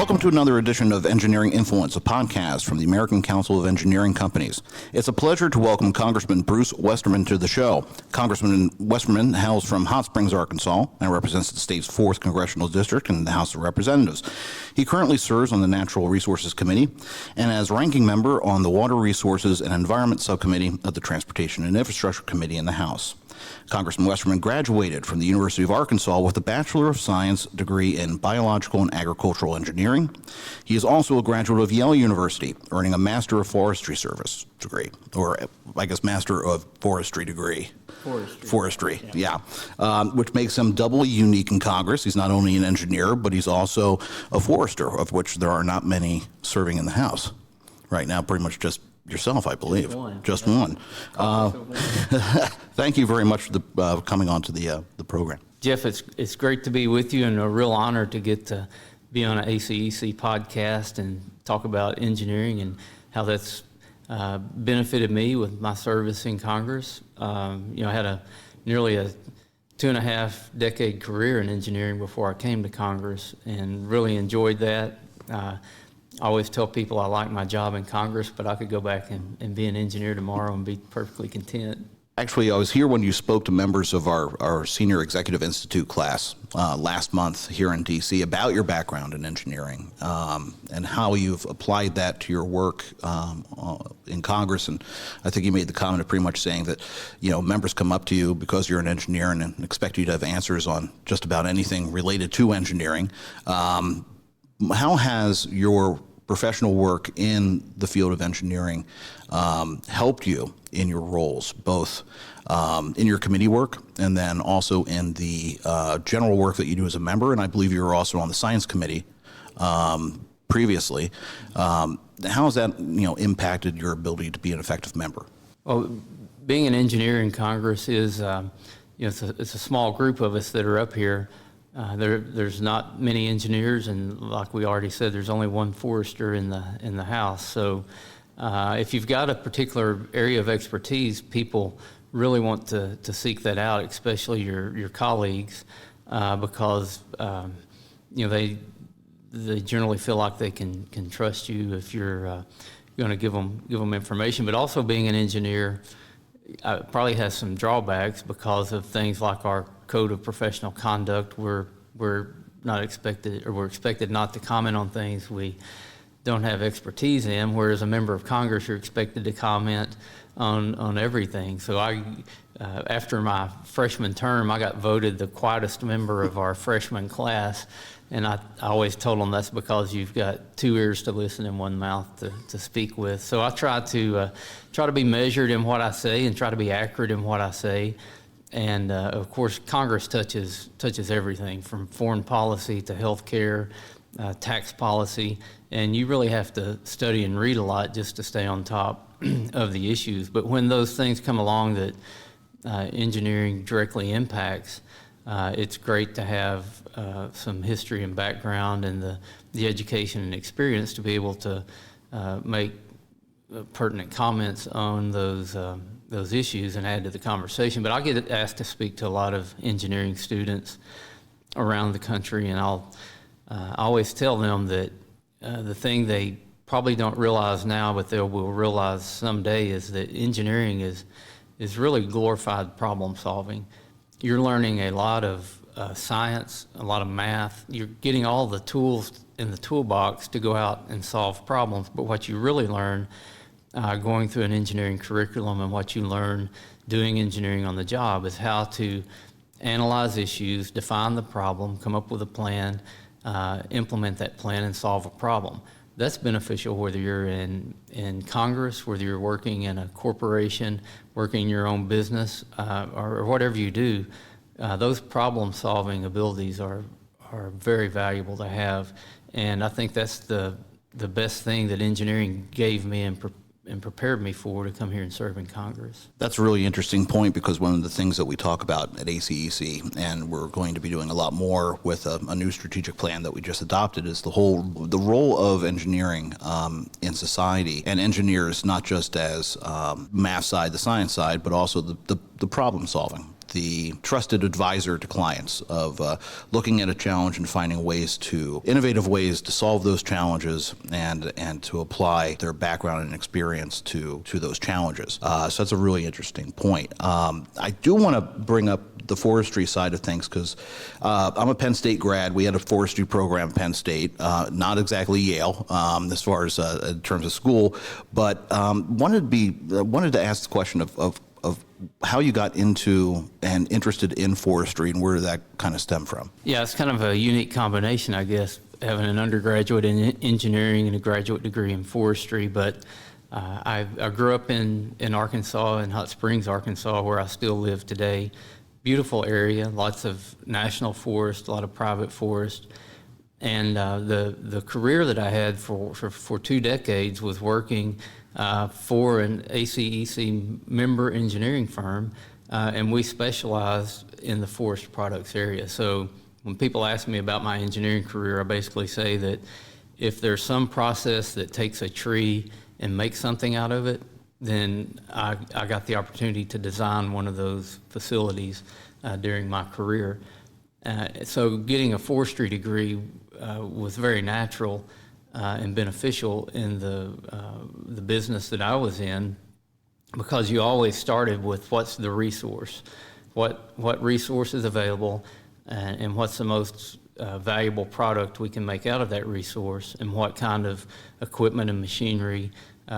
Welcome to another edition of Engineering Influence, a podcast from the American Council of Engineering Companies. It's a pleasure to welcome Congressman Bruce Westerman to the show. Congressman Westerman hails from Hot Springs, Arkansas, and represents the state's 4th Congressional District in the House of Representatives. He currently serves on the Natural Resources Committee and as ranking member on the Water Resources and Environment Subcommittee of the Transportation and Infrastructure Committee in the House. Congressman Westerman graduated from the University of Arkansas with a Bachelor of Science degree in Biological and Agricultural Engineering. He is also a graduate of Yale University, earning a Master of Forestry Service degree, or I guess Master of Forestry degree. Forestry, yeah. Which makes him doubly unique in Congress. He's not only an engineer, but he's also a forester, of which there are not many serving in the House. Right now, pretty much just yourself, I believe. Just one. Thank you very much for coming on to the program. Jeff, it's great to be with you and a real honor to get to be on an ACEC podcast and talk about engineering and how that's benefited me with my service in Congress. I had nearly a 2.5-decade career in engineering before I came to Congress and really enjoyed that. I always tell people I like my job in Congress, but I could go back and be an engineer tomorrow and be perfectly content. Actually, I was here when you spoke to members of our Senior Executive Institute class last month here in D.C. about your background in engineering and how you've applied that to your work in Congress. And I think you made the comment of pretty much saying that, members come up to you because you're an engineer and expect you to have answers on just about anything related to engineering. How has your professional work in the field of engineering helped you in your roles, both in your committee work and then also in the general work that you do as a member? And I believe you were also on the Science Committee previously. How has that impacted your ability to be an effective member? Well, being an engineer in Congress is it's a small group of us that are up here. There's not many engineers, and like we already said, there's only one forester in the House. So if you've got a particular area of expertise, people really want to seek that out, especially your colleagues, because they generally feel like they can trust you if you're going to give them information. But also being an engineer probably has some drawbacks because of things like our code of professional conduct. We're not expected, or we're expected not to comment on things we don't have expertise in, whereas a member of Congress, you're expected to comment on everything. So after my freshman term, I got voted the quietest member of our freshman class, and I always told them that's because you've got 2 ears to listen and 1 mouth to speak with. So I try to be measured in what I say and try to be accurate in what I say. And of course, Congress touches everything from foreign policy to health care, tax policy, and you really have to study and read a lot just to stay on top of the issues. But when those things come along that engineering directly impacts, it's great to have some history and background and the education and experience to be able to make pertinent comments on those issues and add to the conversation. But I get asked to speak to a lot of engineering students around the country, and I always tell them that the thing they probably don't realize now, but they will realize someday, is that engineering is really glorified problem solving. You're learning a lot of science, a lot of math. You're getting all the tools in the toolbox to go out and solve problems, but what you really learn going through an engineering curriculum and what you learn doing engineering on the job is how to analyze issues, define the problem, come up with a plan, implement that plan, and solve a problem. That's beneficial whether you're in Congress, whether you're working in a corporation, working in your own business, or whatever you do. Those problem-solving abilities are very valuable to have, and I think that's the best thing that engineering gave me and prepared me to come here and serve in Congress. That's a really interesting point, because one of the things that we talk about at ACEC, and we're going to be doing a lot more with a new strategic plan that we just adopted, is the role of engineering in society, and engineers not just as math side, the science side, but also the problem solving. the trusted advisor to clients of looking at a challenge and finding innovative ways to solve those challenges and to apply their background and experience to those challenges. So that's a really interesting point. I do want to bring up the forestry side of things because I'm a Penn State grad. We had a forestry program at Penn State, not exactly Yale as far as in terms of school, but wanted to ask the question of how you got into and interested in forestry and where did that kind of stem from? Yeah, it's kind of a unique combination, I guess, having an undergraduate in engineering and a graduate degree in forestry. But I grew up in Arkansas, in Hot Springs, Arkansas, where I still live today. Beautiful area, lots of national forest, a lot of private forest. And the career that I had for 2 decades was working for an ACEC member engineering firm, and we specialized in the forest products area. So when people ask me about my engineering career, I basically say that if there's some process that takes a tree and makes something out of it, then I got the opportunity to design one of those facilities during my career. So getting a forestry degree was very natural and beneficial in the business that I was in, because you always started with what's the resource, what resource is available, and what's the most valuable product we can make out of that resource, and what kind of equipment and machinery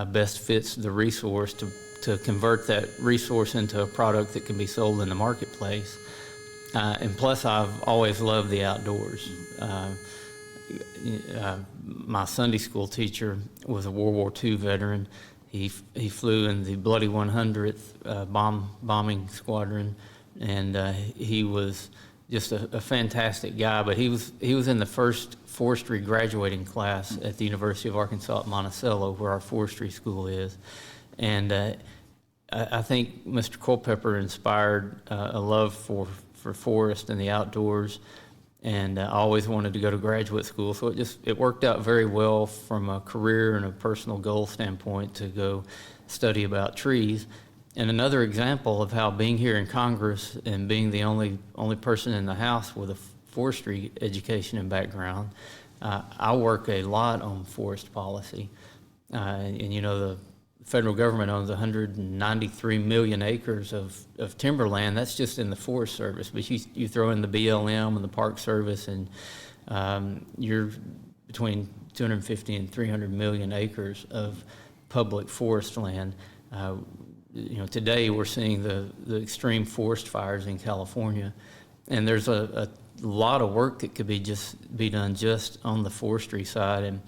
best fits the resource to convert that resource into a product that can be sold in the marketplace. And plus, I've always loved the outdoors. My Sunday school teacher was a World War II veteran. He flew in the Bloody 100th bombing squadron, and he was just a fantastic guy. But he was in the first forestry graduating class at the University of Arkansas at Monticello, where our forestry school is. And I think Mr. Culpepper inspired a love for forest and the outdoors, and I always wanted to go to graduate school, so it worked out very well from a career and a personal goal standpoint to go study about trees. And another example of how being here in Congress and being the only person in the House with a forestry education and background, I work a lot on forest policy, and you know, the federal government owns 193 million acres of timberland. That's just in the Forest Service. But you throw in the BLM and the Park Service, and you're between 250 and 300 million acres of public forest land. You know, today we're seeing the extreme forest fires in California, and there's a lot of work that could be done just on the forestry side. And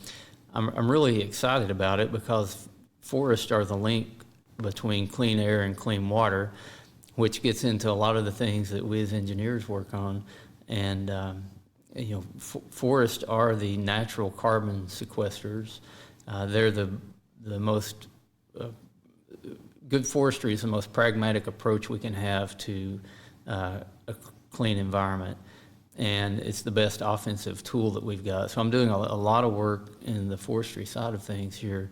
I'm really excited about it because forests are the link between clean air and clean water, which gets into a lot of the things that we as engineers work on. And you know, forests are the natural carbon sequesters. They're the most good forestry is the most pragmatic approach we can have to a clean environment, and it's the best offensive tool that we've got. So I'm doing a lot of work in the forestry side of things here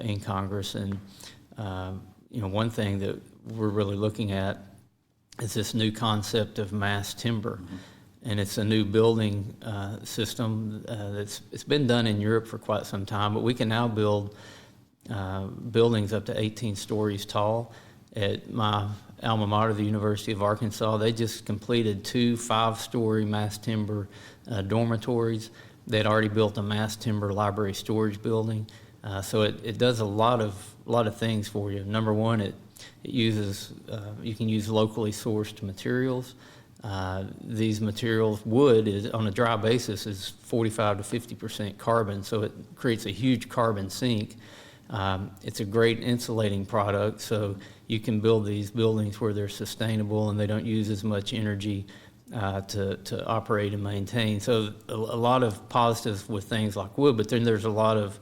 in Congress, and you know, one thing that we're really looking at is this new concept of mass timber. Mm-hmm. And it's a new building system it's been done in Europe for quite some time, but we can now build buildings up to 18 stories tall. At my alma mater, the University of Arkansas, they just completed 2 5-story mass timber dormitories. They'd already built a mass timber library storage building. So it does a lot of things for you. Number one, it uses you can use locally sourced materials. These materials, wood is on a dry basis is 45 to 50% carbon, so it creates a huge carbon sink. It's a great insulating product, so you can build these buildings where they're sustainable and they don't use as much energy to operate and maintain. So a lot of positives with things like wood, but then there's a lot of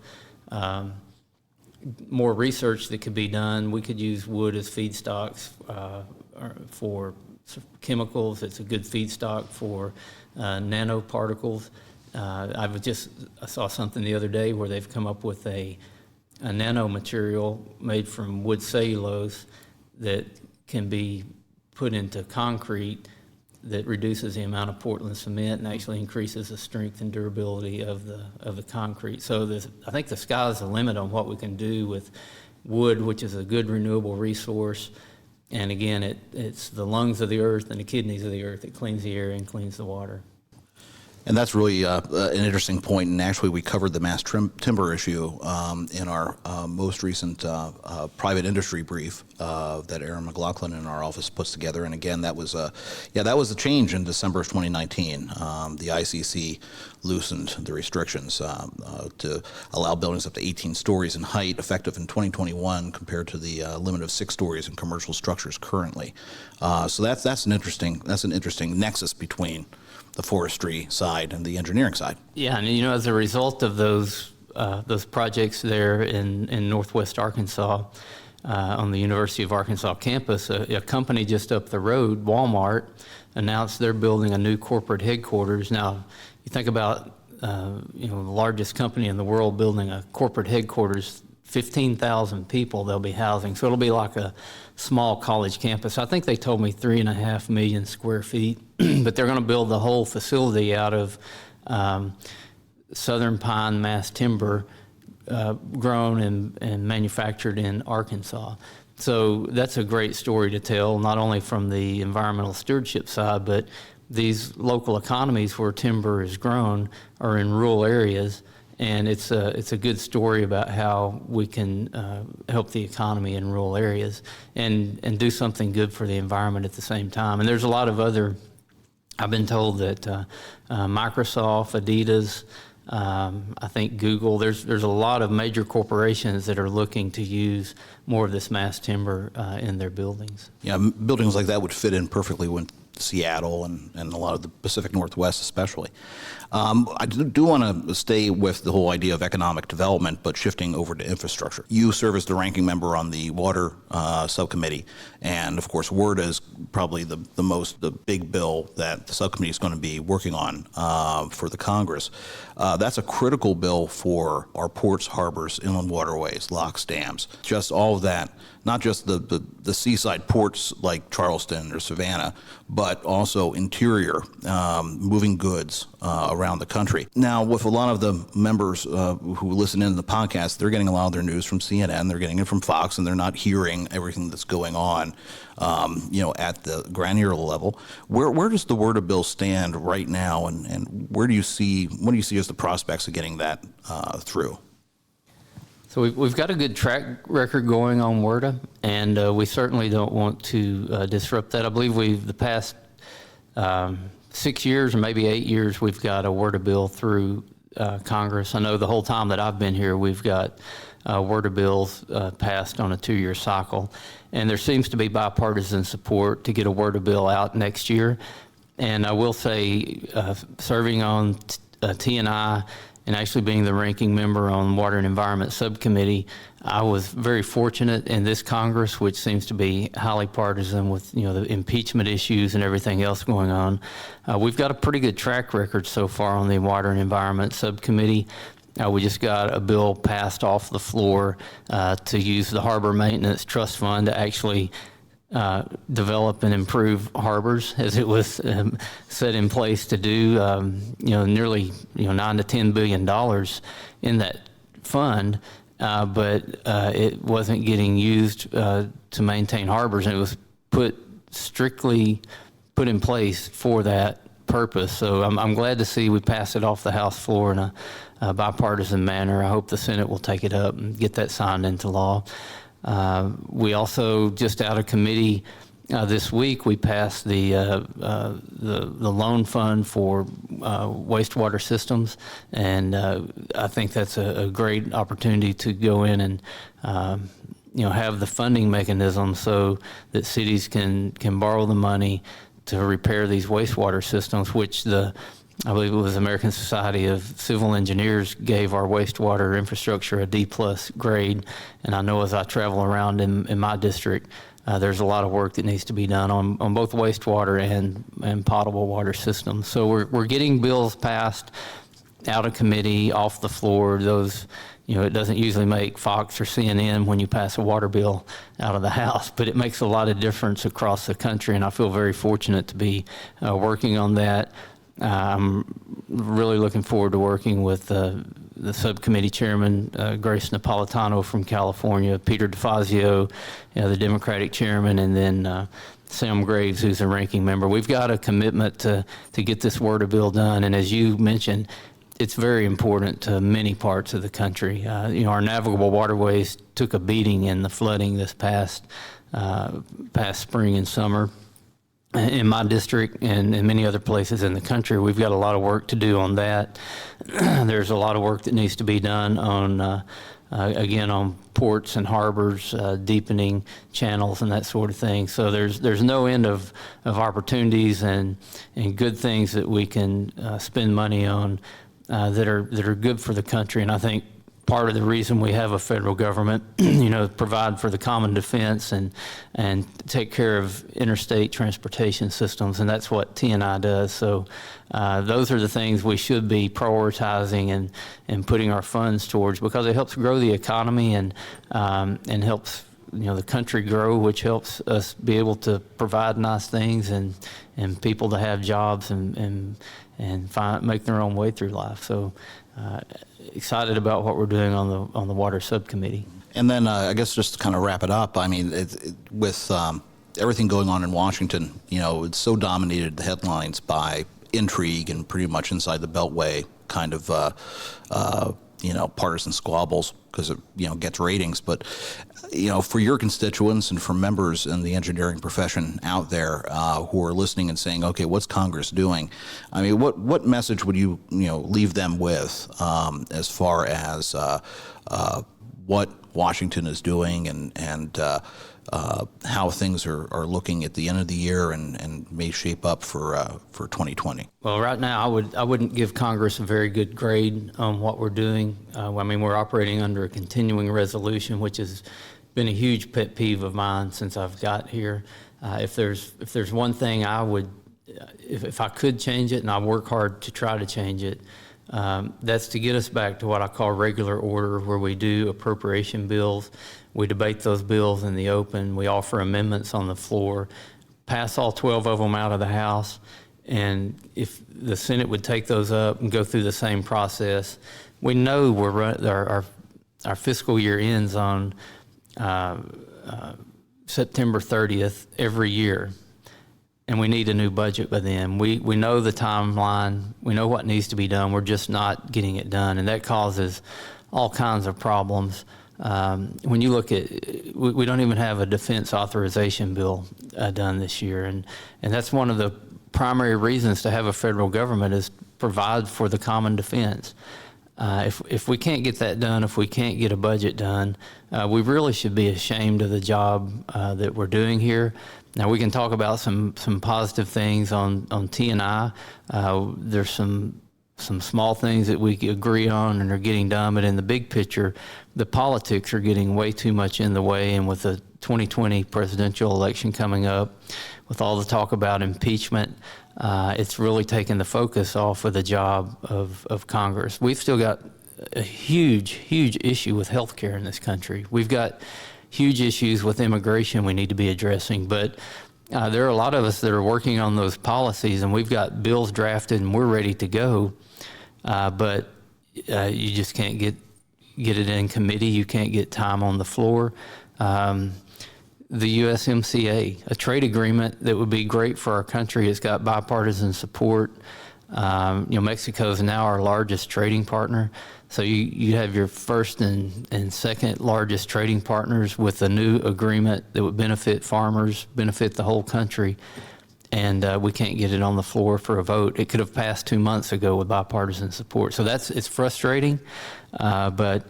more research that could be done. We could use wood as feedstocks for chemicals. It's a good feedstock for nanoparticles. I saw something the other day where they've come up with a nanomaterial made from wood cellulose that can be put into concrete that reduces the amount of Portland cement and actually increases the strength and durability of the concrete. So I think the sky's the limit on what we can do with wood, which is a good renewable resource. And again, it's the lungs of the earth and the kidneys of the earth. It cleans the air and cleans the water. And that's really an interesting point. And actually, we covered the mass timber issue in our most recent private industry brief that Aaron McLaughlin in our office puts together. And again, that was a change in December of 2019. The ICC loosened the restrictions to allow buildings up to 18 stories in height, effective in 2021, compared to the limit of 6 stories in commercial structures currently. So that's an interesting nexus between the forestry side and the engineering side. Yeah, and as a result of those projects there in Northwest Arkansas, on the University of Arkansas campus, a company just up the road, Walmart, announced they're building a new corporate headquarters. Now, you think about the largest company in the world building a corporate headquarters, 15,000 people they'll be housing. So it'll be like a small college campus. I think they told me 3.5 million square feet, but they're going to build the whole facility out of southern pine mass timber grown and manufactured in Arkansas. So that's a great story to tell, not only from the environmental stewardship side, but these local economies where timber is grown are in rural areas. And it's a good story about how we can help the economy in rural areas and do something good for the environment at the same time. And there's a lot of other, I've been told that Microsoft, Adidas, I think Google, there's a lot of major corporations that are looking to use more of this mass timber in their buildings. Yeah, buildings like that would fit in perfectly with Seattle and a lot of the Pacific Northwest especially. I do want to stay with the whole idea of economic development, but shifting over to infrastructure. You serve as the ranking member on the water subcommittee, and of course WRDA is probably the big bill that the subcommittee is going to be working on for the Congress. That's a critical bill for our ports, harbors, inland waterways, locks, dams, just all of that. Not just the seaside ports like Charleston or Savannah, but also interior, moving goods around the country. Now, with a lot of the members who listen in to the podcast, they're getting a lot of their news from CNN, they're getting it from Fox, and they're not hearing everything that's going on, at the granular level. Where does the WRDA bill stand right now, and what do you see as the prospects of getting that through? So we've got a good track record going on WRDA, and we certainly don't want to disrupt that. I believe the past 6 years or maybe 8 years, we've got a WRDA bill through Congress. I know the whole time that I've been here, we've got WRDA bills passed on a 2-year cycle, and there seems to be bipartisan support to get a WRDA bill out next year. And I will say, serving on T&I and actually being the ranking member on Water and Environment Subcommittee, I was very fortunate in this Congress, which seems to be highly partisan with the impeachment issues and everything else going on. We've got a pretty good track record so far on the Water and Environment Subcommittee. We just got a bill passed off the floor to use the Harbor Maintenance Trust Fund to actually develop and improve harbors, as it was set in place to do. Nearly $9 to $10 billion in that fund, but it wasn't getting used to maintain harbors, and it was strictly put in place for that purpose. So I'm glad to see we passed it off the House floor in a bipartisan manner. I hope the Senate will take it up and get that signed into law. We also, just out of committee this week, we passed the loan fund for wastewater systems, and I think that's a great opportunity to go in and have the funding mechanism so that cities can borrow the money to repair these wastewater systems, which I believe it was the American Society of Civil Engineers gave our wastewater infrastructure a D+ grade. And I know as I travel around in my district, there's a lot of work that needs to be done on both wastewater and potable water systems. So we're getting bills passed out of committee, off the floor. Those, it doesn't usually make Fox or CNN when you pass a water bill out of the House, but it makes a lot of difference across the country, and I feel very fortunate to be working on that. I'm really looking forward to working with the subcommittee chairman, Grace Napolitano from California, Peter DeFazio, the Democratic chairman, and then Sam Graves, who's a ranking member. We've got a commitment to get this water bill done, and as you mentioned, it's very important to many parts of the country. Our navigable waterways took a beating in the flooding this past spring and summer. In my district and in many other places in the country, we've got a lot of work to do on that. There's a lot of work that needs to be done on, again, on ports and harbors, deepening channels and that sort of thing. So there's no end of opportunities and good things that we can spend money on that are good for the country. And I think part of the reason we have a federal government, provide for the common defense and take care of interstate transportation systems, and that's what T&I does. So those are the things we should be prioritizing and putting our funds towards, because it helps grow the economy and helps the country grow, which helps us be able to provide nice things and people to have jobs and make their own way through life. So excited about what we're doing on the water subcommittee. And then I guess just to kind of wrap it up, I mean, with everything going on in Washington, it's so dominated the headlines by intrigue and pretty much inside the Beltway kind of, partisan squabbles because it, gets ratings. But, for your constituents and for members in the engineering profession out there who are listening and saying, okay, what's Congress doing? I mean, what message would you, leave them with as far as what Washington is doing and how things are looking at the end of the year and may shape up for 2020? Well, right now I wouldn't give Congress a very good grade on what we're doing. We're operating under a continuing resolution, which has been a huge pet peeve of mine since I've got here. If there's one thing I would, if I could change it, and I work hard to try to change it, that's to get us back to what I call regular order, where we do appropriation bills. We debate those bills in the open. We offer amendments on the floor, pass all 12 of them out of the House, and if the Senate would take those up and go through the same process, we know our fiscal year ends on September 30th every year, and we need a new budget by then. We know the timeline. We know what needs to be done. We're just not getting it done, and that causes all kinds of problems. When you look at, we don't even have a defense authorization bill done this year, and that's one of the primary reasons to have a federal government is provide for the common defense. If we can't get that done, if we can't get a budget done, we really should be ashamed of the job that we're doing here. Now, we can talk about some positive things on T&I. There's some small things that we agree on and are getting done, but in the big picture, the politics are getting way too much in the way, and with the 2020 presidential election coming up, with all the talk about impeachment, it's really taken the focus off of the job of Congress. We've still got a huge issue with health care in this country. We've got huge issues with immigration we need to be addressing, but there are a lot of us that are working on those policies, and we've got bills drafted and we're ready to go, but you just can't get it in committee. You can't get time on the floor. The USMCA, a trade agreement that would be great for our country. It's got bipartisan support. Mexico is now our largest trading partner. So you have your first and second largest trading partners with a new agreement that would benefit farmers, benefit the whole country. And we can't get it on the floor for a vote. It could have passed 2 months ago with bipartisan support. So it's frustrating. But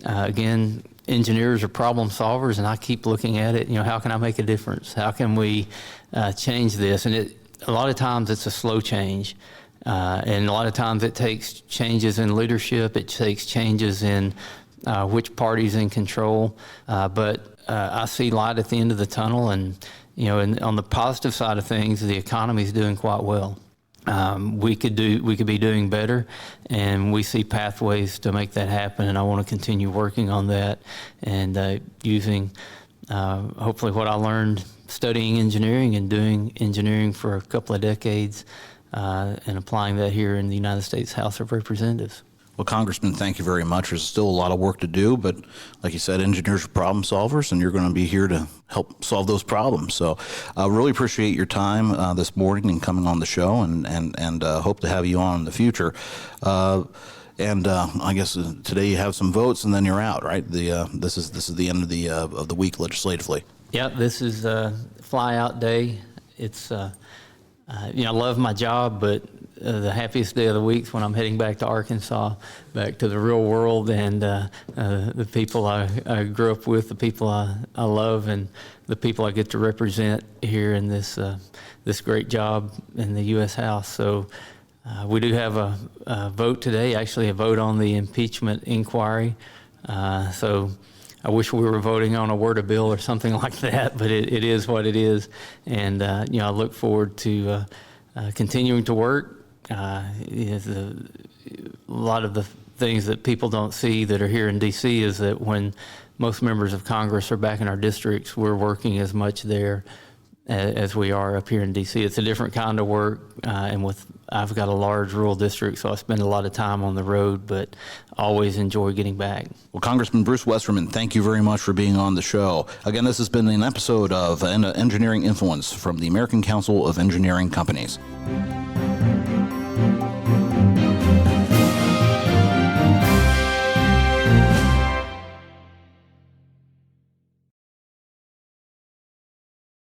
again, engineers are problem solvers, and I keep looking at it, how can I make a difference? How can we change this? And a lot of times it's a slow change. And a lot of times it takes changes in leadership. It takes changes in which party's in control. But I see light at the end of the tunnel, and on the positive side of things, the economy is doing quite well. we could be doing better, and we see pathways to make that happen. And I want to continue working on that and using hopefully what I learned studying engineering and doing engineering for a couple of decades and applying that here in the United States House of Representatives. Well, Congressman, thank you very much. There's still a lot of work to do, but like you said, engineers are problem solvers, and you're going to be here to help solve those problems. So I really appreciate your time this morning and coming on the show, and hope to have you on in the future. I guess today you have some votes, and then you're out, right? This is the end of the week legislatively. Yeah, this is fly out day. It's I love my job, but the happiest day of the week is when I'm heading back to Arkansas, back to the real world, and the people I grew up with, the people I love, and the people I get to represent here in this great job in the U.S. House. So we do have a vote today, actually a vote on the impeachment inquiry. So I wish we were voting on a word of bill or something like that, but it is what it is. And, I look forward to continuing to work. A lot of the things that people don't see that are here in D.C. is that when most members of Congress are back in our districts, we're working as much there as we are up here in D.C. It's a different kind of work, and I've got a large rural district, so I spend a lot of time on the road, but always enjoy getting back. Well, Congressman Bruce Westerman, thank you very much for being on the show. Again, this has been an episode of Engineering Influence from the American Council of Engineering Companies.